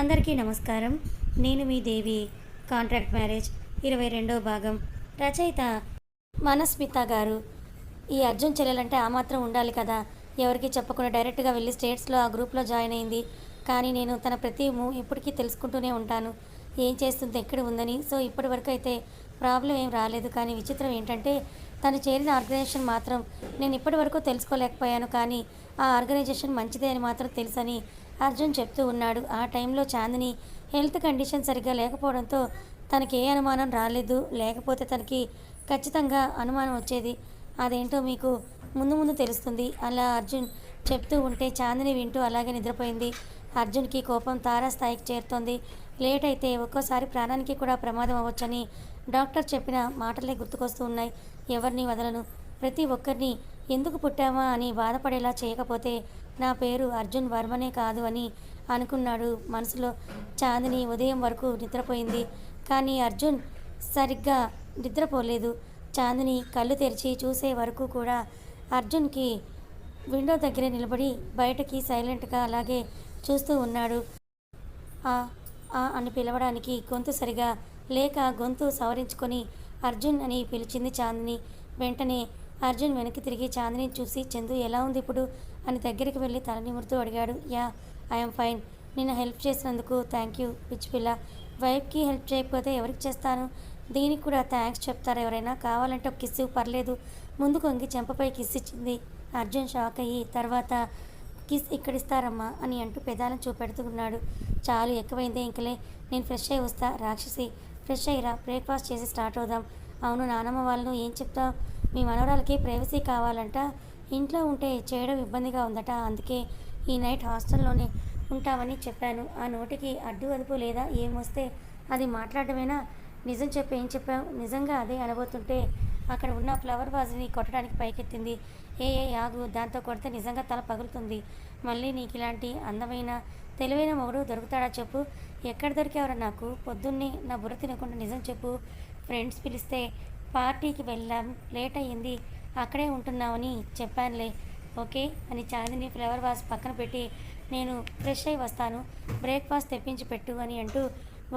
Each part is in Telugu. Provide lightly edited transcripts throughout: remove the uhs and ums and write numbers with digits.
అందరికీ నమస్కారం. నేను మీ దేవి. కాంట్రాక్ట్ మ్యారేజ్ 22వ భాగం. రచయిత మనస్మిత గారు. ఈ అర్జున్ చెల్లెలంటే ఆ మాత్రం ఉండాలి కదా. ఎవరికి చెప్పకుండా డైరెక్ట్గా వెళ్ళి స్టేట్స్లో ఆ గ్రూప్లో జాయిన్ అయింది. కానీ నేను తన ప్రతి మూవ్ ఇప్పటికీ తెలుసుకుంటూనే ఉంటాను, ఏం చేస్తుంది, ఎక్కడ ఉందని. సో ఇప్పటి వరకు అయితే ప్రాబ్లం ఏం రాలేదు. కానీ విచిత్రం ఏంటంటే తను చేరిన ఆర్గనైజేషన్ మాత్రం నేను ఇప్పటి వరకు తెలుసుకోలేకపోయాను. కానీ ఆ ఆర్గనైజేషన్ మంచిదే అని మాత్రం తెలుసని అర్జున్ చెప్తూ ఉన్నాడు. ఆ టైంలో చాందిని హెల్త్ కండిషన్ సరిగ్గా లేకపోవడంతో తనకి ఏ అనుమానం రాలేదు. లేకపోతే తనకి ఖచ్చితంగా అనుమానం వచ్చేది. అదేంటో మీకు ముందు ముందు తెలుస్తుంది అలా అర్జున్ చెప్తూ ఉంటే చాందిని వింటూ అలాగే నిద్రపోయింది. అర్జున్కి కోపం తారాస్థాయికి చేరుతోంది. లేట్ అయితే ఒక్కోసారి ప్రాణానికి కూడా ప్రమాదం అవ్వచ్చని డాక్టర్ చెప్పిన మాటలే గుర్తుకొస్తూ ఉన్నాయి. ఎవరిని వదలను, ప్రతి ఒక్కరిని ఎందుకు పుట్టామా అని బాధపడేలా చేయకపోతే నా పేరు అర్జున్ వర్మనే కాదు అని అనుకున్నాడు మనసులో. చాందిని ఉదయం వరకు నిద్రపోయింది. కానీ అర్జున్ సరిగ్గా నిద్రపోలేదు. చాందిని కళ్ళు తెరిచి చూసే వరకు కూడా అర్జున్కి విండో దగ్గర నిలబడి బయటకి సైలెంట్గా అలాగే చూస్తూ ఉన్నాడు. ఆ ఆ అని పిలవడానికి గొంతు సరిగా లేక గొంతు సవరించుకొని అర్జున్ అని పిలిచింది చాందిని. వెంటనే అర్జున్ వెనక్కి తిరిగి చాందిని చూసి, చందు ఎలా ఉంది ఇప్పుడు అని దగ్గరికి వెళ్ళి తల నిమురుతూ అడిగాడు. Yeah, I'm fine. నిన్న హెల్ప్ చేసినందుకు థ్యాంక్ యూ పిచ్చిపిల్ల. వైఫ్కి హెల్ప్ చేయకపోతే ఎవరికి చేస్తాను? దీనికి కూడా థ్యాంక్స్ చెప్తారా ఎవరైనా? కావాలంటే ఒక కిస్సు పర్లేదు. ముందు కొంగి చెంపపై కిస్ ఇచ్చింది. అర్జున్ షాక్ అయ్యి తర్వాత కిస్ ఇక్కడిస్తారమ్మా అని అంటూ పెదాలను చూపెడుతూ ఉన్నాడు. చాలు, ఎక్కువైందే, ఇంకలే, నేను ఫ్రెష్ అయ్యి వస్తా. రాక్షసి, ఫ్రెష్ అయ్యిరా, బ్రేక్ఫాస్ట్ చేసి స్టార్ట్ అవుదాం. అవును, నానమ్మ వాళ్ళను ఏం చెప్తావు? మీ మనవరాలకి ప్రైవసీ కావాలంట, ఇంట్లో ఉంటే చేయడం ఇబ్బందిగా ఉందట, అందుకే ఈ నైట్ హాస్టల్లోనే ఉంటామని చెప్పాను. ఆ నోటికి అడ్డు అదుపు లేదా? ఏమొస్తే అది మాట్లాడమేనా? నిజం చెప్పి ఏం చెప్పావు? నిజంగా అదే అనబోతుంటే అక్కడ ఉన్న ఫ్లవర్ వాజ్ని కొట్టడానికి పైకెత్తింది. ఏ ఆగు, దాంతో కొడితే నిజంగా తల పగులుతుంది. మళ్ళీ నీకు ఇలాంటి అందమైన తెలివైన మొగుడు దొరుకుతాడా చెప్పు? ఎక్కడ దొరికేవరా నాకు? పొద్దున్నే నా బుర్ర తినకుండా నిజం చెప్పు. ఫ్రెండ్స్ పిలిస్తే పార్టీకి వెళ్ళాం, లేట్ అయ్యింది, అక్కడే ఉంటున్నామని చెప్పానులే. ఓకే అని చాందిని ఫ్లవర్ వాస్ పక్కన పెట్టి, నేను ఫ్రెష్ అయి వస్తాను, బ్రేక్ఫాస్ట్ తెప్పించి పెట్టు అని అంటూ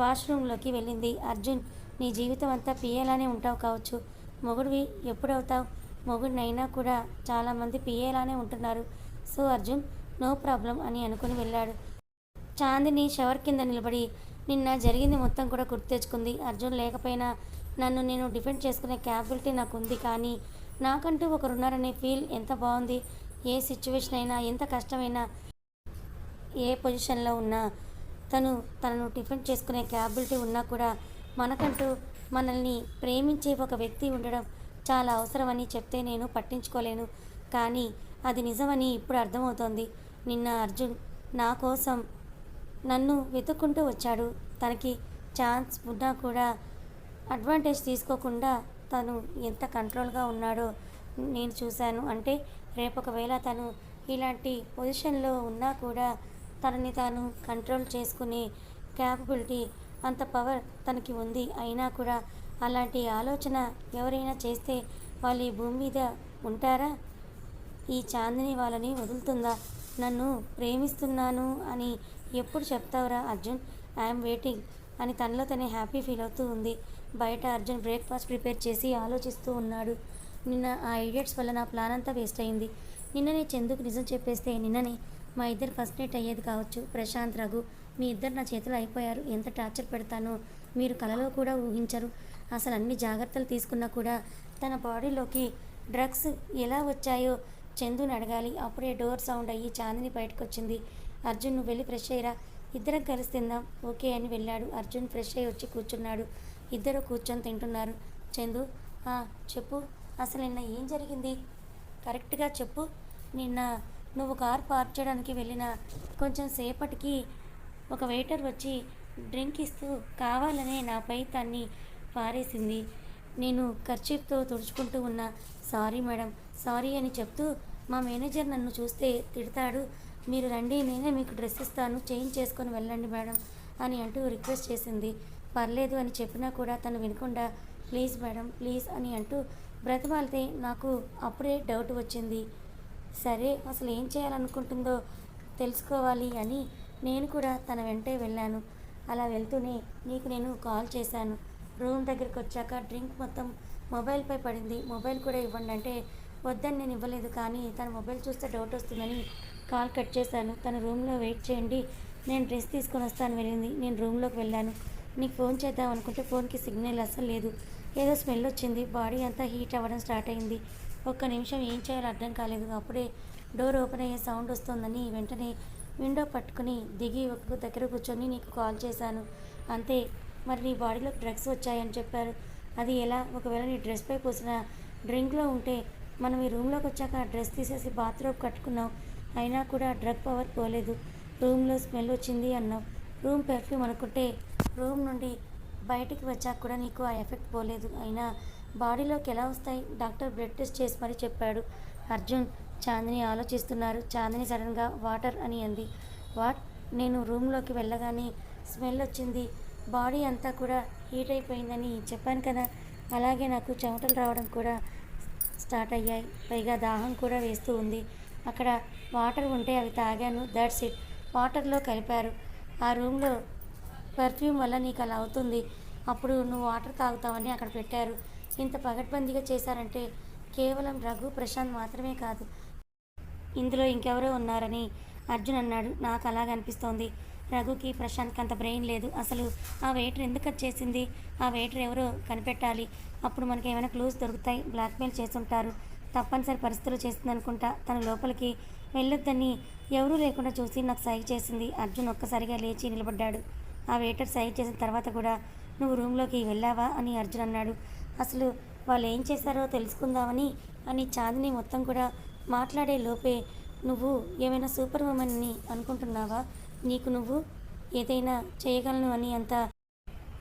వాష్రూమ్లోకి వెళ్ళింది. అర్జున్, నీ జీవితం అంతా పిఏలానే ఉంటావు కావచ్చు, మొగుడివి ఎప్పుడవుతావు? మొగుడినైనా కూడా చాలామంది పిఏలానే ఉంటున్నారు. సో అర్జున్, నో ప్రాబ్లం అని అనుకుని వెళ్ళాడు. చాందిని షవర్ కింద నిలబడి నిన్న జరిగింది మొత్తం కూడా గుర్తు తెచ్చుకుంది. అర్జున్ లేకపోయినా నన్ను నేను డిఫెండ్ చేసుకునే క్యాపబిలిటీ నాకు ఉంది. కానీ నాకంటూ ఒకరున్నారనే ఫీల్ ఎంత బాగుంది. ఏ సిచ్యువేషన్ అయినా, ఎంత కష్టమైనా, ఏ పొజిషన్లో ఉన్నా తనను డిఫెండ్ చేసుకునే క్యాపబిలిటీ ఉన్నా కూడా మనకంటూ మనల్ని ప్రేమించే ఒక వ్యక్తి ఉండడం చాలా అవసరమని చెప్తే నేను పట్టించుకోలేను. కానీ అది నిజమని ఇప్పుడు అర్థమవుతోంది. నిన్న అర్జున్ నా కోసం నన్ను వెతుక్కుంటూ వచ్చాడు. తనకి ఛాన్స్ ఉన్నా కూడా అడ్వాంటేజ్ తీసుకోకుండా తను ఎంత కంట్రోల్గా ఉన్నాడో నేను చూశాను. అంటే రేపు ఒకవేళ తను ఇలాంటి పొజిషన్లో ఉన్నా కూడా తనని తాను కంట్రోల్ చేసుకునే క్యాపబిలిటీ, అంత పవర్ తనకి ఉంది. అయినా కూడా అలాంటి ఆలోచన ఎవరైనా చేస్తే వాళ్ళు ఈ భూమి మీద ఉంటారా? ఈ చాందిని వాళ్ళని వదులుతుందా? నన్ను ప్రేమిస్తున్నాను అని ఎప్పుడు చెప్తావురా అర్జున్? ఐఎమ్ వెయిటింగ్ అని తనలో తనే హ్యాపీ ఫీల్ అవుతూ ఉంది. బయట అర్జున్ బ్రేక్ఫాస్ట్ ప్రిపేర్ చేసి ఆలోచిస్తూ ఉన్నాడు. నిన్న ఆ ఐడియట్స్ వల్ల నా ప్లాన్ అంతా వేస్ట్ అయింది. నిన్ననే చందుకు నిజం చెప్పేస్తే నిన్ననే మా ఇద్దరు ఫస్ట్ నైట్ అయ్యేది కావచ్చు. ప్రశాంత్, రఘు, మీ ఇద్దరు నా చేతిలో అయిపోయారు. ఎంత టార్చర్ పెడతానో మీరు కలలో కూడా ఊహించరు. అసలు అన్ని జాగ్రత్తలు తీసుకున్నా కూడా తన బాడీలోకి డ్రగ్స్ ఎలా వచ్చాయో చందుని అడగాలి. అప్పుడే డోర్ సౌండ్ అయ్యి చాందిని బయటకు వచ్చింది. అర్జున్, నువ్వు వెళ్ళి ఫ్రెష్ అయ్యిరా, ఇద్దరం కలిసి తిందాం. ఓకే అని వెళ్ళాడు. అర్జున్ ఫ్రెష్ అయ్యి వచ్చి కూర్చున్నాడు. ఇద్దరు కూర్చొని తింటున్నారు. చందు, చెప్పు, అసలు నిన్న ఏం జరిగింది? కరెక్ట్గా చెప్పు. నిన్న నువ్వు కార్ పార్క్ చేయడానికి వెళ్ళిన కొంచెం సేపటికి ఒక వెయిటర్ వచ్చి డ్రింక్ ఇస్తూ కావాలనే నాపై తన్ని పారేసింది. నేను కర్చీఫ్తో తుడుచుకుంటూ ఉన్నా. సారీ మేడం, సారీ అని చెప్తూ మా మేనేజర్ నన్ను చూస్తే తిడతాడు. మీరు రండి, నేనే మీకు డ్రెస్ ఇస్తాను, చేంజ్ చేసుకొని వెళ్ళండి మేడం అని అంటూ రిక్వెస్ట్ చేసింది. పర్లేదు అని చెప్పినా కూడా తను వినకుండా ప్లీజ్ మేడం, ప్లీజ్ అని అంటూ బ్రతిమాలితే నాకు అప్పుడే డౌట్ వచ్చింది. సరే, అసలు ఏం చేయాలనుకుంటుందో తెలుసుకోవాలి అని నేను కూడా తన వెంటే వెళ్ళాను. అలా వెళ్తూనే నీకు నేను కాల్ చేశాను. రూమ్ దగ్గరికి వచ్చాక డ్రింక్ మొత్తం మొబైల్పై పడింది. మొబైల్ కూడా ఇవ్వండి అంటే వద్దని నేను ఇవ్వలేదు, కానీ తన మొబైల్ చూస్తే డౌట్ వస్తుందని కాల్ కట్ చేశాను. తన రూమ్లో వెయిట్ చేయండి, నేను డ్రెస్ తీసుకొని వస్తాను వెళ్ళింది. నేను రూమ్లోకి వెళ్ళాను. నీకు ఫోన్ చేద్దాం అనుకుంటే ఫోన్కి సిగ్నల్ అస్సలు లేదు. ఏదో స్మెల్ వచ్చింది. బాడీ అంతా హీట్ అవ్వడం స్టార్ట్ అయింది. ఒక్క నిమిషం ఏం చేయాలో అర్థం కాలేదు. అప్పుడే డోర్ ఓపెన్ అయ్యే సౌండ్ వస్తుందని వెంటనే విండో పట్టుకుని దిగి ఒక దగ్గర కూర్చొని నీకు కాల్ చేశాను. అంతే. మరి నీ బాడీలో డ్రగ్స్ వచ్చాయని చెప్పారు. అది ఎలా? ఒకవేళ నీ డ్రెస్పై పూసిన డ్రింక్లో ఉంటే మనం ఈ రూమ్లోకి వచ్చాక డ్రెస్ తీసేసి బాత్రూమ్ కట్టుకున్నాం, అయినా కూడా డ్రగ్ పవర్ పోలేదు. రూమ్లో స్మెల్ వచ్చింది అన్నావు. రూమ్ పెర్ఫ్యూమ్ అనుకుంటే రూమ్ నుండి బయటికి వచ్చాక కూడా నీకు ఆ ఎఫెక్ట్ పోలేదు. అయినా బాడీలోకి ఎలా వస్తాయి? డాక్టర్ బ్లడ్ టెస్ట్ చేసి మరీ చెప్పాడు. అర్జున్, చాందిని ఆలోచిస్తున్నారు. చాందిని సడన్గా వాటర్ అని అంది. వాట్? నేను రూమ్లోకి వెళ్ళగానే స్మెల్ వచ్చింది, బాడీ అంతా కూడా హీట్ అయిపోయిందని చెప్పాను కదా. అలాగే నాకు చెమటలు రావడం కూడా స్టార్ట్ అయ్యాయి. పైగా దాహం కూడా వేస్తూ ఉంది. అక్కడ వాటర్ ఉంటే అవి తాగాను. That's it. వాటర్లో కలిపారు. ఆ రూమ్లో పర్ఫ్యూమ్ వల్ల నీకు అలా అవుతుంది. అప్పుడు నువ్వు వాటర్ తాగుతావని అక్కడ పెట్టారు. ఇంత పగడ్బందీగా చేశారంటే కేవలం రఘు, ప్రశాంత్ మాత్రమే కాదు, ఇందులో ఇంకెవరో ఉన్నారని అర్జున్ అన్నాడు. నాకు అలాగ అనిపిస్తోంది. రఘుకి, ప్రశాంత్కి అంత బ్రెయిన్ లేదు. అసలు ఆ వెయిటర్ ఎందుకు అది చేసింది? ఆ వెయిటర్ ఎవరో కనిపెట్టాలి. అప్పుడు మనకి ఏమైనా క్లూస్ దొరుకుతాయి. బ్లాక్మెయిల్ చేస్తుంటారు. తప్పనిసరి పరిస్థితులు చేస్తుంది అనుకుంటా. తన లోపలికి వెళ్ళొద్దని ఎవరూ లేకుండా చూసి నాకు సైగ చేసింది. అర్జున్ ఒక్కసారిగా లేచి నిలబడ్డాడు. ఆ వెయిటర్ సైగ చేసిన తర్వాత కూడా నువ్వు రూమ్లోకి వెళ్ళావా అని అర్జున్ అన్నాడు. అసలు వాళ్ళు ఏం చేశారో తెలుసుకుందామని అని చాందిని మొత్తం కూడా మాట్లాడే లోపే నువ్వు ఏమైనా సూపర్ ఉమెన్ని అనుకుంటున్నావా? నీకు నువ్వు ఏదైనా చేయగలను అని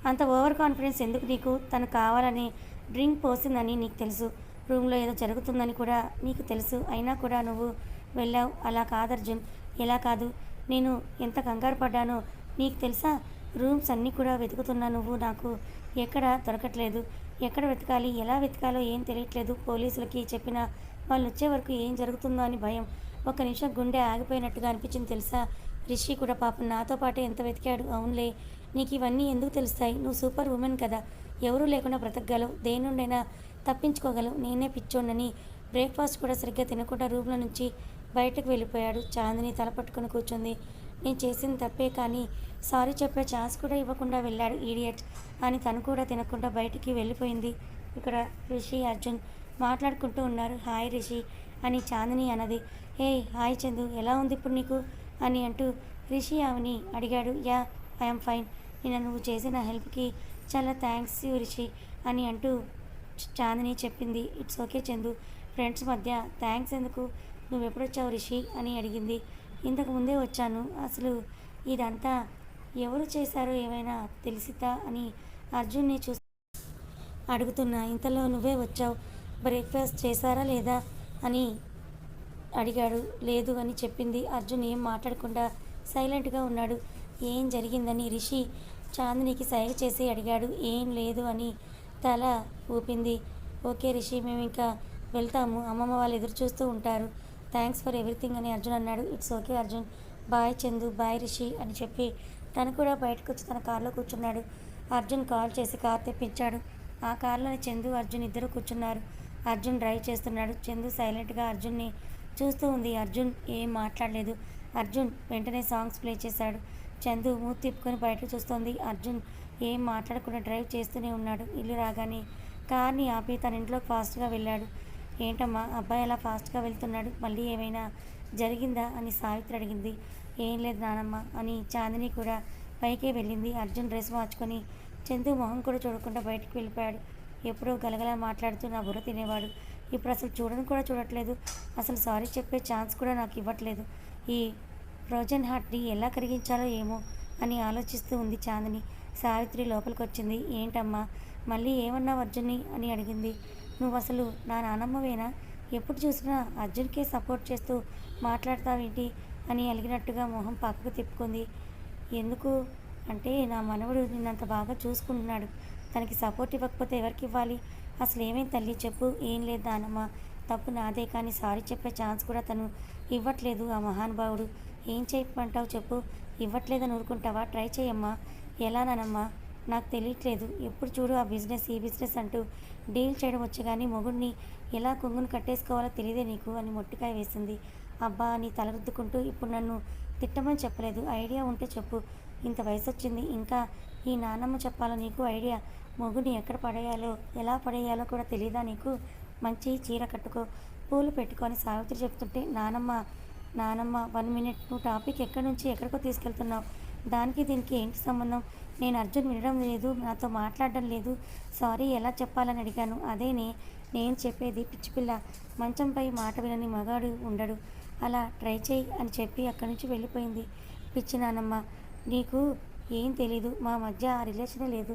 అంత ఓవర్ కాన్ఫిడెన్స్ ఎందుకు నీకు? తను కావాలని డ్రింక్ పోసిందని నీకు తెలుసు. రూమ్లో ఏదో జరుగుతుందని కూడా నీకు తెలుసు. అయినా కూడా నువ్వు వెళ్ళావు. అలా కాదు అర్జున్. ఎలా కాదు? నేను ఎంత కంగారు పడ్డానో నీకు తెలుసా? రూమ్స్ అన్నీ కూడా వెతుకుతున్నా, నువ్వు నాకు ఎక్కడ దొరకట్లేదు. ఎక్కడ వెతకాలి, ఎలా వెతకాలో ఏం తెలియట్లేదు. పోలీసులకి చెప్పినా వాళ్ళు వచ్చే వరకు ఏం జరుగుతుందో అని భయం. ఒక నిమిషం గుండె ఆగిపోయినట్టుగా అనిపించింది తెలుసా? రిషి కూడా పాపం నాతో పాటు ఎంత వెతికాడు. అవునులే, నీకు ఇవన్నీ ఎందుకు తెలుస్తాయి? నువ్వు సూపర్ ఉమెన్ కదా, ఎవరూ లేకుండా బ్రతకగలవు, దేని నుండైనా తప్పించుకోగలవు. నేనే పిచ్చోండని బ్రేక్ఫాస్ట్ కూడా సరిగ్గా తినకుండా రూమ్లో నుంచి బయటకు వెళ్ళిపోయాడు. చాందిని తల పట్టుకొని కూర్చుంది. నేను చేసింది తప్పే, కానీ సారీ చెప్పే ఛాన్స్ కూడా ఇవ్వకుండా వెళ్ళాడు ఈడియట్ అని తను కూడా తినకుండా బయటికి వెళ్ళిపోయింది. ఇక్కడ రిషి, అర్జున్ మాట్లాడుకుంటూ ఉన్నారు. హాయ్ రిషి అని చాందిని అన్నది. హే హాయ్ చందు, ఎలా ఉంది ఇప్పుడు నీకు అని అంటూ రిషి ఆమెని అడిగాడు. Yeah, I'm fine. నిన్న నువ్వు చేసిన హెల్ప్కి చాలా థ్యాంక్స్ యూ రిషి అని అంటూ చాందిని చెప్పింది. ఇట్స్ ఓకే చందు, ఫ్రెండ్స్ మధ్య థ్యాంక్స్ ఎందుకు? నువ్వు ఎప్పుడొచ్చావు రిషి అని అడిగింది. ఇంతకు ముందే వచ్చాను. అసలు ఇదంతా ఎవరు చేశారో ఏమైనా తెలిసిద్దా అని అర్జున్ని చూసి అడుగుతున్నా. ఇంతలో నువ్వే వచ్చావు. బ్రేక్ఫాస్ట్ చేశారా లేదా అని అడిగాడు. లేదు అని చెప్పింది. అర్జున్ ఏం మాట్లాడకుండా సైలెంట్గా ఉన్నాడు. ఏం జరిగిందని రిషి చాందినికి సైగ చేసి అడిగాడు. ఏం లేదు అని తల ఊపింది. ఓకే రిషి, మేము ఇంకా వెళ్తాము, అమ్మమ్మ వాళ్ళు ఎదురు చూస్తూ ఉంటారు. థ్యాంక్స్ ఫర్ ఎవ్రీథింగ్ అని అర్జున్ అన్నాడు. It's okay Arjun, bye Chandu, bye Rishi అని చెప్పి తను కూడా బయటకు వచ్చి తన కారులో కూర్చున్నాడు. అర్జున్ కాల్ చేసి కార్ తెప్పించాడు. ఆ కారులోని చందు, అర్జున్ ఇద్దరు కూర్చున్నారు. అర్జున్ డ్రైవ్ చేస్తున్నాడు. చందు సైలెంట్గా అర్జున్ని చూస్తూ ఉంది. అర్జున్ ఏం మాట్లాడలేదు. అర్జున్ వెంటనే సాంగ్స్ ప్లే చేశాడు. చందు మూతి తిప్పుకొని బయటకు చూస్తోంది. అర్జున్ ఏం మాట్లాడకుండా డ్రైవ్ చేస్తూనే ఉన్నాడు. ఇల్లు రాగానే కార్ని ఆపి తన ఇంట్లోకి ఫాస్ట్గా వెళ్ళాడు. ఏంటమ్మా అబ్బాయి అలా ఫాస్ట్గా వెళ్తున్నాడు, మళ్ళీ ఏమైనా జరిగిందా అని సావిత్రి అడిగింది. ఏం లేదు నానమ్మ అని చాందిని కూడా పైకే వెళ్ళింది. అర్జున్ డ్రెస్ మార్చుకొని చందు మొహం కూడా చూడకుండా బయటికి వెళ్ళిపోయాడు. ఎప్పుడో గలగలా మాట్లాడుతూ నా బుర్ర తినేవాడు. ఇప్పుడు అసలు చూడని కూడా చూడట్లేదు. అసలు సారీ చెప్పే ఛాన్స్ కూడా నాకు ఇవ్వట్లేదు. ఈ ఫ్రోజన్ హార్ట్ని ఎలా కరిగించాలో ఏమో అని ఆలోచిస్తూ ఉంది చాందిని. సావిత్రి లోపలికి వచ్చింది. ఏంటమ్మా మళ్ళీ ఏమన్నావు అర్జున్ని అని అడిగింది. నువ్వు అసలు నా నానమ్మవేనా? ఎప్పుడు చూసినా అర్జున్కే సపోర్ట్ చేస్తూ మాట్లాడతావేంటి అని అలిగినట్టుగా మొహం పక్కకు తిప్పుకుంది. ఎందుకు అంటే నా మనవడు నిన్నంత బాగా చూసుకుంటున్నాడు, తనకి సపోర్ట్ ఇవ్వకపోతే ఎవరికి ఇవ్వాలి? అసలు ఏమేం తల్లి చెప్పు. ఏం లేదు నానమ్మ, తప్పు నాదే, కానీ సారీ చెప్పే ఛాన్స్ కూడా తను ఇవ్వట్లేదు ఆ మహానుభావుడు. ఏం చేయమంటావు చెప్పు? ఇవ్వట్లేదని ఊరుకుంటావా? ట్రై చేయమ్మా. ఎలా నానమ్మా? నాకు తెలియట్లేదు. ఎప్పుడు చూడు ఆ బిజినెస్ ఈ బిజినెస్ అంటూ డీల్ చేయడం వచ్చు కానీ మొగుడిని ఎలా కొంగును కట్టేసుకోవాలో తెలియదే నీకు అని మొట్టికాయ వేసింది. అబ్బా అని తలరుద్దుకుంటూ ఇప్పుడు నన్ను తిట్టమని చెప్పలేదు. ఐడియా ఉంటే చెప్పు. ఇంత వయసొచ్చింది ఇంకా ఈ నానమ్మ చెప్పాలా నీకు ఐడియా? మొగుడిని ఎక్కడ పడేయాలో ఎలా పడేయాలో కూడా తెలీదా నీకు? మంచి చీర కట్టుకో, పూలు పెట్టుకొని సావిత్రి చెప్తుంటే నానమ్మ నానమ్మ 1 మినిట్, నువ్వు టాపిక్ ఎక్కడి నుంచి ఎక్కడికో తీసుకెళ్తున్నావు? దానికి దీనికి ఏంటి సంబంధం? నేను అర్జున్ వినడం లేదు, నాతో మాట్లాడడం లేదు, సారీ ఎలా చెప్పాలని అడిగాను. అదేనే నేను చెప్పేది. పిచ్చిపిల్ల, మంచంపై మాట వినని మగాడు ఉండడు. అలా ట్రై చేయి అని చెప్పి అక్కడి నుంచి వెళ్ళిపోయింది. పిచ్చి నానమ్మ, నీకు ఏం తెలీదు. మా మధ్య ఆ రిలేషనే లేదు.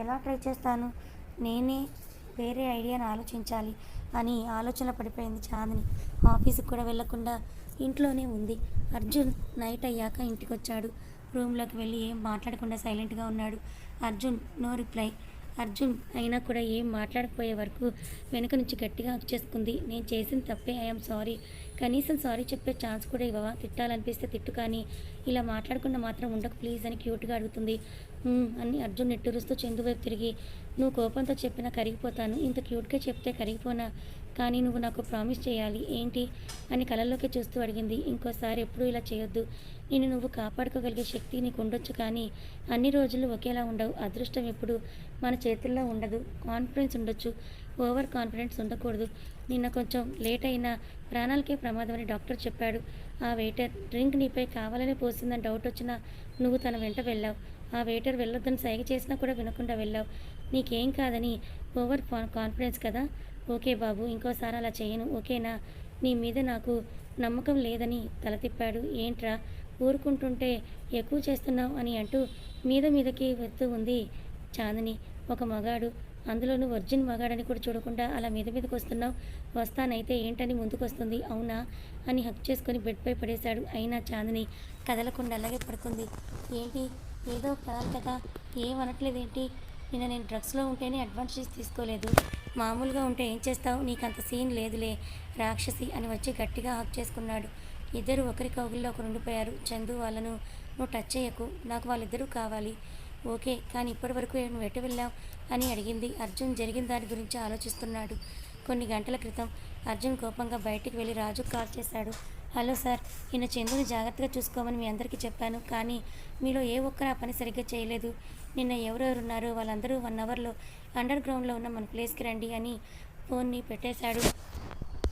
ఎలా ట్రై చేస్తాను? నేనే వేరే ఐడియాను ఆలోచించాలి అని ఆలోచనలో పడిపోయింది చాందిని. ఆఫీస్కి కూడా వెళ్లకుండా ఇంట్లోనే ఉంది. అర్జున్ నైట్ అయ్యాక ఇంటికొచ్చాడు. రూమ్లోకి వెళ్ళి ఏం మాట్లాడకుండా సైలెంట్గా ఉన్నాడు. Arjun no reply. అర్జున్ అయినా కూడా ఏం మాట్లాడకపోయే వరకు వెనక నుంచి గట్టిగా హక్ చేసుకుంది. నేను చేసిన తప్పే, ఐఎమ్ సారీ. కనీసం సారీ చెప్పే ఛాన్స్ కూడా ఇవ్వవా? తిట్టాలనిపిస్తే తిట్టు, కానీ ఇలా మాట్లాడకుండా మాత్రం ఉండకు ప్లీజ్ అని క్యూట్గా అడుగుతుంది. అని అర్జున్ నిట్టూరుస్తూ చందు వైపు తిరిగి, నువ్వు కోపంతో చెప్పినా కరిగిపోతాను, ఇంత క్యూట్గా చెప్తే కరిగిపోనా? కానీ నువ్వు నాకు ప్రామిస్ చేయాలి. ఏంటి అని కళ్ళల్లోకి చూస్తూ అడిగింది. ఇంకోసారి ఎప్పుడూ ఇలా చేయొద్దు. నిన్ను నువ్వు కాపాడుకోగలిగే శక్తి నీకు ఉండొచ్చు, కానీ అన్ని రోజులు ఒకేలా ఉండవు. అదృష్టం ఎప్పుడు మన చేతుల్లో ఉండదు. కాన్ఫిడెన్స్ ఉండొచ్చు, ఓవర్ కాన్ఫిడెన్స్ ఉండకూడదు. నిన్న కొంచెం లేట్ అయినా ప్రాణాలకే ప్రమాదం అని డాక్టర్ చెప్పాడు. ఆ వెయిటర్ డ్రింక్ నీపై కావాలనే పోసిందని డౌట్ వచ్చినా నువ్వు తన వెంట వెళ్ళావు. ఆ వెయిటర్ వెళ్ళొద్దని సైగ చేసినా కూడా వినకుండా వెళ్ళావు. నీకేం కాదని ఓవర్ కాన్ఫిడెన్స్ కదా? ఓకే బాబు, ఇంకోసారి అలా చేయను, ఓకేనా? నీ మీద నాకు నమ్మకం లేదని తల తిప్పాడు. ఏంట్రా ఊరుకుంటుంటే ఎక్కువ చేస్తున్నావు అని అంటూ మీదకి వెళ్తూ ఉంది చాందిని. ఒక మగాడు, అందులోనూ వర్జిన్ మగాడని కూడా చూడకుండా అలా మీదకి వస్తున్నావు, వస్తానైతే ఏంటని ముందుకొస్తుంది. అవునా అని హక్ చేసుకొని బెడ్పై పడేశాడు. అయినా చాందిని కదలకుండా అలాగే పడుకుంది. ఏంటి ఏదో కదాలి కదా, ఏమనట్లేదేంటి? నిన్న నేను డ్రగ్స్లో ఉంటేనే అడ్వాంటేజ్ తీసుకోలేదు, మామూలుగా ఉంటే ఏం చేస్తావు? నీకంత సీన్ లేదులే రాక్షసి అని వచ్చి గట్టిగా హక్ చేసుకున్నాడు. ఇద్దరు ఒకరి కౌగిల్లో ఒకరు ఉండిపోయారు. చందు వాళ్ళను నువ్వు టచ్ చేయకు, నాకు వాళ్ళిద్దరూ కావాలి. ఓకే, కానీ ఇప్పటి వరకు నువ్వు ఎటు వెళ్ళావు అని అడిగింది. అర్జున్ జరిగిన దాని గురించి ఆలోచిస్తున్నాడు. కొన్ని గంటల క్రితం అర్జున్ కోపంగా బయటికి వెళ్ళి రాజుకు కాల్ చేశాడు. హలో సార్, నిన్న చందుని జాగ్రత్తగా చూసుకోమని మీ అందరికీ చెప్పాను, కానీ మీలో ఏ ఒక్కరు ఆ పని సరిగ్గా చేయలేదు. నిన్న ఎవరెవరున్నారో వాళ్ళందరూ 1 అవర్లో అండర్ గ్రౌండ్లో ఉన్న మన ప్లేస్కి రండి అని ఫోన్ని పెట్టేశాడు.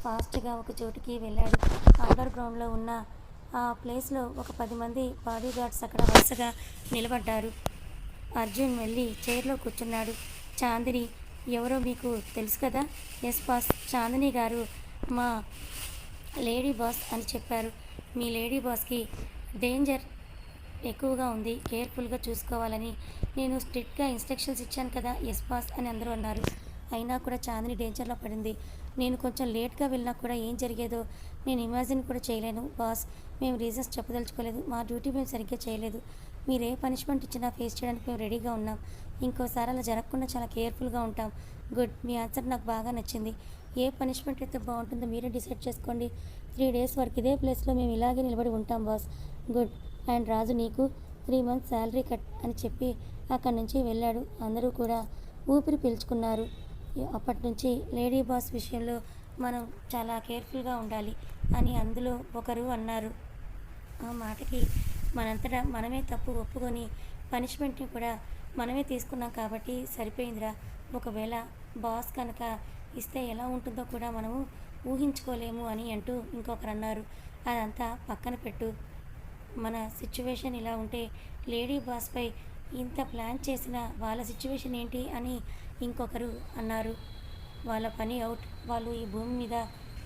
ఫాస్ట్గా ఒక చోటుకి వెళ్ళాడు. అండర్ గ్రౌండ్లో ఉన్న ఆ ప్లేస్లో ఒక 10 మంది బాడీ గార్డ్స్ అక్కడ వరుసగా నిలబడ్డారు. అర్జున్ వెళ్ళి చైర్లో కూర్చున్నాడు. చాందిని ఎవరో మీకు తెలుసు కదా? ఎస్ బాస్, చాందిని గారు మా లేడీ బాస్ అని చెప్పారు. మీ లేడీ బాస్కి డేంజర్ ఎక్కువగా ఉంది, కేర్ఫుల్గా చూసుకోవాలని నేను స్ట్రిక్ట్గా ఇన్స్ట్రక్షన్స్ ఇచ్చాను కదా. ఎస్ బాస్ అని అందరూ అన్నారు. అయినా కూడా చాందిని డేంజర్లో పడింది. నేను కొంచెం లేట్గా వెళ్ళినా కూడా ఏం జరిగేదో నేను ఇమాజిన్ కూడా చేయలేను బాస్. మేము రీజన్స్ చెప్పదలుచుకోలేదు, మా డ్యూటీ మేము సరిగ్గా చేయలేదు. మీరు ఏ పనిష్మెంట్ ఇచ్చినా ఫేస్ చేయడానికి మేము రెడీగా ఉన్నాం. ఇంకోసారి అలా జరగకుండా చాలా కేర్ఫుల్గా ఉంటాం. గుడ్, మీ ఆన్సర్ నాకు బాగా నచ్చింది. ఏ పనిష్మెంట్ అయితే బాగుంటుందో మీరే డిసైడ్ చేసుకోండి. 3 డేస్ వరకు ఇదే ప్లేస్లో మేము ఇలాగే నిలబడి ఉంటాం బాస్. గుడ్. అండ్ రాజు, నీకు 3 మంత్స్ శాలరీ కట్ అని చెప్పి అక్కడి నుంచి వెళ్ళాడు. అందరూ కూడా ఊపిరి పీల్చుకున్నారు. అప్పటి నుంచి లేడీ బాస్ విషయంలో మనం చాలా కేర్ఫుల్గా ఉండాలి అని అందులో ఒకరు అన్నారు. ఆ మాటకి మనంతటా మనమే తప్పు ఒప్పుకొని పనిష్మెంట్ని కూడా మనమే తీసుకున్నాం కాబట్టి సరిపోయిందిరా. ఒకవేళ బాస్ కనుక ఇస్తే ఎలా ఉంటుందో కూడా మనము ఊహించుకోలేము అని అంటూ ఇంకొకరు అన్నారు. అదంతా పక్కన పెట్టు, మన సిచ్యువేషన్ ఇలా ఉంటే లేడీ బాస్పై ఇంత ప్లాన్ చేసిన వాళ్ళ సిచ్యువేషన్ ఏంటి అని ఇంకొకరు అన్నారు. వాళ్ళ పని అవుట్, వాళ్ళు ఈ భూమి మీద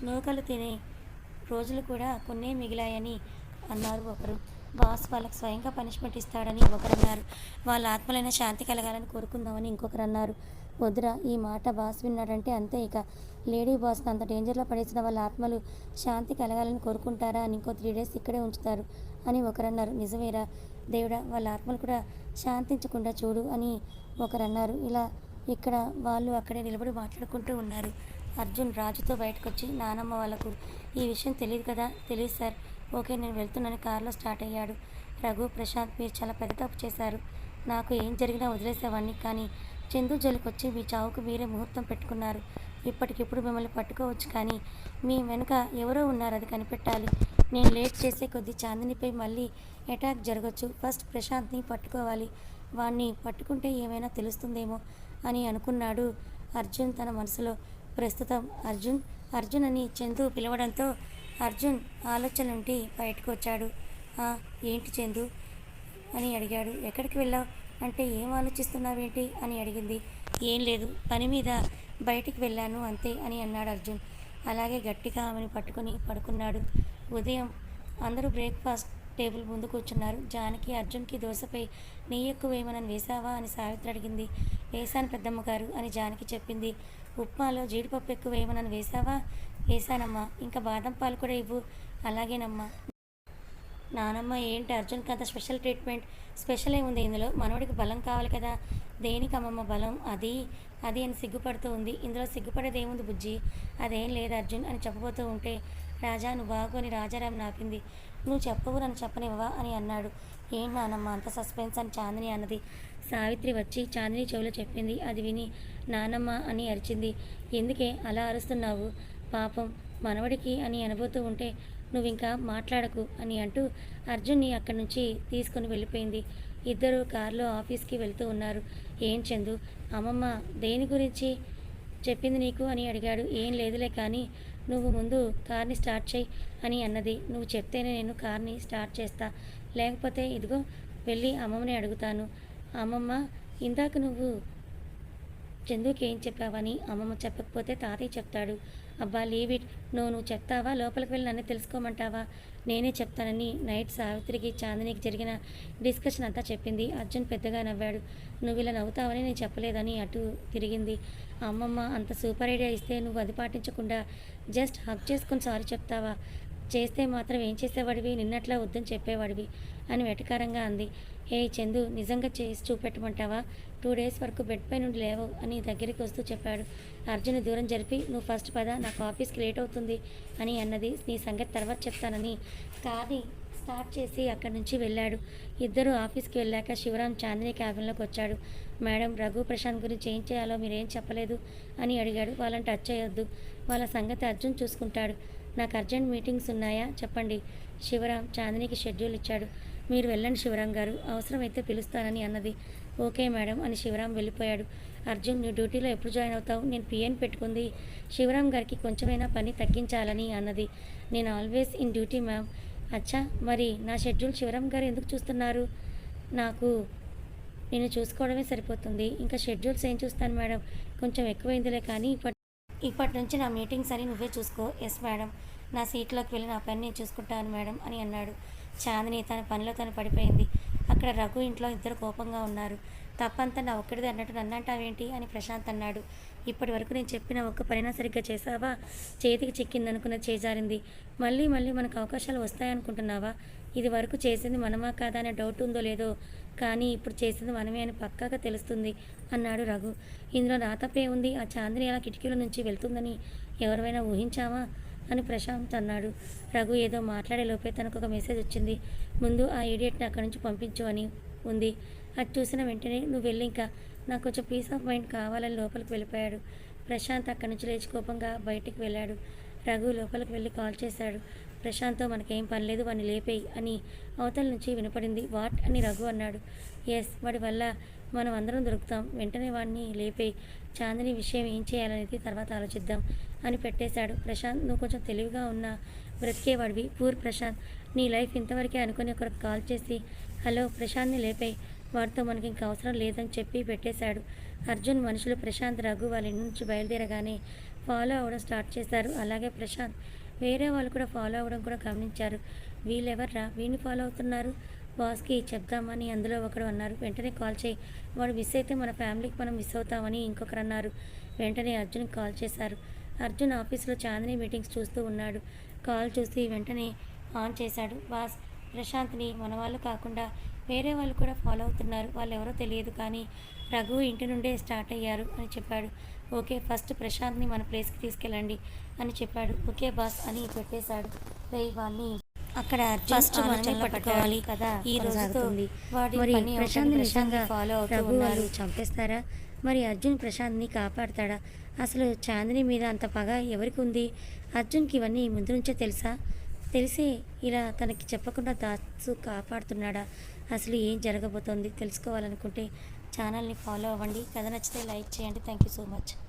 నూకలు తినే రోజులు కూడా కొన్నే మిగిలాయని అన్నారు ఒకరు. బాస్ వాళ్ళకి స్వయంగా పనిష్మెంట్ ఇస్తాడని ఒకరన్నారు. వాళ్ళ ఆత్మలైన శాంతి కలగాలని కోరుకుందామని ఇంకొకరు అన్నారు. వద్దురా, ఈ మాట బాస్ విన్నాడంటే అంతే. ఇక లేడీ బాస్ని అంత డేంజర్లో పడేసిన వాళ్ళ ఆత్మలు శాంతి కలగాలని కోరుకుంటారా అని ఇంకో 3 డేస్ ఇక్కడే ఉంచుతారు అని ఒకరన్నారు. నిజమేరా దేవుడా, వాళ్ళ ఆత్మలు కూడా శాంతించకుండా చూడు అని ఒకరన్నారు. ఇలా ఇక్కడ వాళ్ళు అక్కడే నిలబడి మాట్లాడుకుంటూ ఉన్నారు. అర్జున్ రాజుతో బయటకు వచ్చి, నానమ్మ వాళ్ళకు ఈ విషయం తెలియదు కదా? తెలియదు సార్. ఓకే, నేను వెళ్తున్నాను. కారులో స్టార్ట్ అయ్యాడు. రఘు, ప్రశాంత్ మీరు చాలా పెద్ద తప్పు చేశారు. నాకు ఏం జరిగినా వదిలేసేవాడిని, కానీ చందు జోలికొచ్చి మీ చావుకు మీరే ముహూర్తం పెట్టుకున్నారు. ఇప్పటికిప్పుడు మిమ్మల్ని పట్టుకోవచ్చు, కానీ మీ వెనుక ఎవరో ఉన్నారు, అది కనిపెట్టాలి. నేను లేట్ చేసే కొద్దీ చాందినిపై మళ్ళీ అటాక్ జరగచ్చు. ఫస్ట్ ప్రశాంత్ని పట్టుకోవాలి. వాణ్ణి పట్టుకుంటే ఏమైనా తెలుస్తుందేమో అని అనుకున్నాడు అర్జున్ తన మనసులో. ప్రస్తుతం అర్జున్ అర్జున్ అని చందు పిలవడంతో అర్జున్ ఆలోచన నుండి బయటకు వచ్చాడు. ఏంటి చందు అని అడిగాడు. ఎక్కడికి వెళ్ళావు అంటే ఏం ఆలోచిస్తున్నావేంటి అని అడిగింది. ఏం లేదు, పని మీద బయటికి వెళ్ళాను అంతే అని అన్నాడు అర్జున్. అలాగే గట్టిగా ఆమెను పట్టుకుని పడుకున్నాడు. ఉదయం అందరూ బ్రేక్ఫాస్ట్ టేబుల్ ముందు కూర్చున్నారు. జానకి అర్జున్కి దోశపై నెయ్యి ఎక్కువ వేయమని వేసావా అని సావిత్రి అడిగింది. వేశాను పెద్దమ్మ గారు అని జానకి చెప్పింది. ఉప్మాలో జీడిపప్పు ఎక్కువ వేయమని వేసావా? వేశానమ్మా. ఇంకా బాదం పాలు కూడా ఇవ్వు. అలాగేనమ్మా. నానమ్మ ఏంటి అర్జున్కి అంత స్పెషల్ ట్రీట్మెంట్? స్పెషల్ ఏముంది ఇందులో? మనవడికి బలం కావాలి కదా. దేనికమ్మమ్మ బలం? అది అది అని సిగ్గుపడుతూ ఉంది. ఇందులో సిగ్గుపడేది ఏముంది బుజ్జి? అదేం లేదు అర్జున్ అని చెప్పబోతూ ఉంటే రాజా నువ్వు బాగు అని రాజారాం నాపింది. నువ్వు చెప్పవు నన్ను చెప్పనివ్వవా అని అన్నాడు. ఏం నానమ్మ అంత సస్పెన్స్ అని చాందిని అన్నది. సావిత్రి వచ్చి చాందిని చెవిలో చెప్పింది. అది విని నానమ్మ అని అరిచింది. ఎందుకే అలా అరుస్తున్నావు? పాపం మనవడికి అని అనబోతూ ఉంటే నువ్వు ఇంకా మాట్లాడకు అని అంటూ అర్జున్ని అక్కడి నుంచి తీసుకుని వెళ్ళిపోయింది. ఇద్దరు కారులో ఆఫీస్కి వెళ్తూ ఉన్నారు. ఏం చందు, అమ్మమ్మ దేని గురించి చెప్పింది నీకు అని అడిగాడు. ఏం లేదులే, కానీ నువ్వు ముందు కార్ని స్టార్ట్ చేయి అని అన్నది. నువ్వు చెప్తేనే నేను కార్ని స్టార్ట్ చేస్తా, లేకపోతే ఇదిగో వెళ్ళి అమ్మమ్మని అడుగుతాను. అమ్మమ్మ ఇందాక నువ్వు చందుకి ఏం చెప్పావని అమ్మమ్మ చెప్పకపోతే తాతయ్య చెప్తాడు. అబ్బా లీవ్ ఇట్. నువ్వు చెప్తావా? లోపలికి వెళ్ళి నన్ను తెలుసుకోమంటావా? నేనే చెప్తానని నైట్ సావిత్రికి చాందినికి జరిగిన డిస్కషన్ అంతా చెప్పింది. అర్జున్ పెద్దగా నవ్వాడు. నువ్వు ఇలా నవ్వుతావని నేను చెప్పలేదని అటు తిరిగింది. అమ్మమ్మ అంత సూపర్ ఐడియా ఇస్తే నువ్వు అది పాటించకుండా జస్ట్ హగ్ చేసుకుని సారీ చెప్తావా? చేస్తే మాత్రం ఏం చేసేవాడివి? నిన్నట్లా వద్దని చెప్పేవాడివి అని వెటకారంగా అంది. ఏ చందు, నిజంగా చేసి చూపెట్టమంటావా? 2 డేస్ వరకు బెడ్ పై నుండి లేవు అని దగ్గరికి వస్తూ చెప్పాడు. అర్జున్ దూరం జరిపి నువ్వు ఫస్ట్ పద, నాకు ఆఫీస్కి లేట్ అవుతుంది అని అన్నది. నీ సంగతి తర్వాత చెప్తానని కార్ని స్టార్ట్ చేసి అక్కడి నుంచి వెళ్ళాడు. ఇద్దరు ఆఫీస్కి వెళ్ళాక శివరాం చాందిని క్యాబిన్లోకి వచ్చాడు. మేడం, రఘు ప్రశాంత్ గురించి ఏం చేయాలో మీరేం చెప్పలేదు అని అడిగాడు. వాళ్ళని టచ్ చేయొద్దు, వాళ్ళ సంగతి అర్జున్ చూసుకుంటాడు. నాకు అర్జెంట్ మీటింగ్స్ ఉన్నాయా చెప్పండి. శివరాం చాందినికి షెడ్యూల్ ఇచ్చాడు. మీరు వెళ్ళండి శివరాం గారు, అవసరమైతే పిలుస్తానని అన్నది. ఓకే మేడం అని శివరాం వెళ్ళిపోయాడు. అర్జున్, నీ డ్యూటీలో ఎప్పుడు జాయిన్ అవుతావు? నేను పిఎన్ పెట్టుకుంది శివరాం గారికి కొంచెమైనా పని తగ్గించాలని అన్నది. నేను ఆల్వేస్ ఇన్ డ్యూటీ మ్యామ్. అచ్చా, మరి నా షెడ్యూల్ శివరాం గారు ఎందుకు చూస్తున్నారు? నాకు నేను చూసుకోవడమే సరిపోతుంది, ఇంకా షెడ్యూల్స్ ఏం చూస్తాను మేడం? కొంచెం ఎక్కువైందిలే, కానీ ఇప్పటి నుంచి నా మీటింగ్స్ అని నువ్వే చూసుకో. Yes madam. నా సీట్లోకి వెళ్ళి నా పని నేను చూసుకుంటాను మేడం అని అన్నాడు. చాందిని తన పనిలో తను పడిపోయింది. అక్కడ రఘు ఇంట్లో ఇద్దరు కోపంగా ఉన్నారు. తప్పంతా నా ఒక్కడిది అన్నట్టు నన్నంటావేంటి అని ప్రశాంత్ అన్నాడు. ఇప్పటి వరకు నేను చెప్పిన ఒక్క పైన సరిగ్గా చేసావా? చేతికి చిక్కిందనుకున్నది చేజారింది. మళ్ళీ మళ్ళీ మనకు అవకాశాలు వస్తాయనుకుంటున్నావా? ఇది వరకు చేసింది మనమా కాదా అనే డౌట్ ఉందో లేదో, కానీ ఇప్పుడు చేసింది మనమే అని పక్కాగా తెలుస్తుంది అన్నాడు రఘు. ఇందులో నా తప్పే ఉంది? ఆ చాందిని అలా కిటికీల నుంచి వెళ్తుందని ఎవరైనా ఊహించావా అని ప్రశాంత్ అన్నాడు. రఘు ఏదో మాట్లాడే లోపే తనకు ఒక మెసేజ్ వచ్చింది. ముందు ఆ ఈడియట్ని అక్కడి నుంచి పంపించు అని ఉంది. అది చూసిన వెంటనే నువ్వు వెళ్ళి ఇంకా నాకు కొంచెం పీస్ ఆఫ్ మైండ్ కావాలని లోపలికి వెళ్ళిపోయాడు. ప్రశాంత్ అక్కడి నుంచి లేచి కోపంగా బయటికి వెళ్ళాడు. రఘు లోపలికి వెళ్ళి కాల్ చేశాడు. ప్రశాంత్తో మనకేం పని లేదు, వాడిని లేపేయి అని అవతల నుంచి వినపడింది. వాట్ అని రఘు అన్నాడు. ఎస్, వాడి వల్ల మనం అందరం దొరుకుతాం, వెంటనే వాడిని లేపేయి. చాందిని విషయం ఏం చేయాలనేది తర్వాత ఆలోచిద్దాం అని పెట్టేశాడు. ప్రశాంత్, నువ్వు కొంచెం తెలివిగా ఉన్నా బ్రతికేవాడివి. పూర్ ప్రశాంత్, నీ లైఫ్ ఇంతవరకే అనుకుని ఒకరికి కాల్ చేసి హలో ప్రశాంత్ని లేపేయి, వాడితో మనకి ఇంకా అవసరం లేదని చెప్పి పెట్టేశాడు. అర్జున్ మనుషులు ప్రశాంత్ రఘు వాళ్ళ ఇంటి నుంచి బయలుదేరగానే ఫాలో అవ్వడం స్టార్ట్ చేశారు. అలాగే ప్రశాంత్ వేరే వాళ్ళు కూడా ఫాలో అవ్వడం కూడా గమనించారు. వీళ్ళెవర్రా వీడిని ఫాలో అవుతున్నారు? బాస్కి చెప్దామని అందులో ఒకడు అన్నారు. వెంటనే కాల్ చేయి, వాడు మిస్ అయితే మన ఫ్యామిలీకి మనం మిస్ అవుతామని ఇంకొకరు అన్నారు. వెంటనే అర్జున్కి కాల్ చేశారు. అర్జున్ ఆఫీస్లో చాందిని మీటింగ్స్ చూస్తూ ఉన్నాడు. కాల్ చూసి వెంటనే ఆన్ చేశాడు. బాస్, ప్రశాంత్ని మన వాళ్ళు కాకుండా వేరే వాళ్ళు కూడా ఫాలో అవుతున్నారు. వాళ్ళు ఎవరో తెలియదు, కానీ రఘు ఇంటి నుండే స్టార్ట్ అయ్యారు అని చెప్పాడు. ఓకే, ఫస్ట్ ప్రశాంత్ని మన ప్లేస్కి తీసుకెళ్ళండి అని చెప్పాడు. ఓకే బాస్ అని పెట్టేశాడు. వాడిని అక్కడ ఫస్ట్ మనమే ఆలోచనలో పట్టుకోవాలి కదా ఈ రోజుతో కొనసాగుతుంది. వాడి మరి పని ప్రశాంత్ని ప్రశాంత్ని నిజంగా ఫాలో అవుతూ రఘు ఉన్నారు. వాళ్ళు చంపేస్తారా? మరి అర్జున్ ప్రశాంత్ని కాపాడతాడా? అసలు చాందిని మీద అంత పగ ఎవరికి ఉంది? అర్జున్కి ఇవన్నీ ముందు నుంచే తెలుసా? తెలిసి ఇలా తనకి చెప్పకుండా దాచు కాపాడుతున్నాడా? అసలు ఏం జరగబోతోంది తెలుసుకోవాలనుకుంటే ఛానల్ని ఫాలో అవ్వండి. కథ నచ్చితే లైక్ చేయండి. Thank you so much.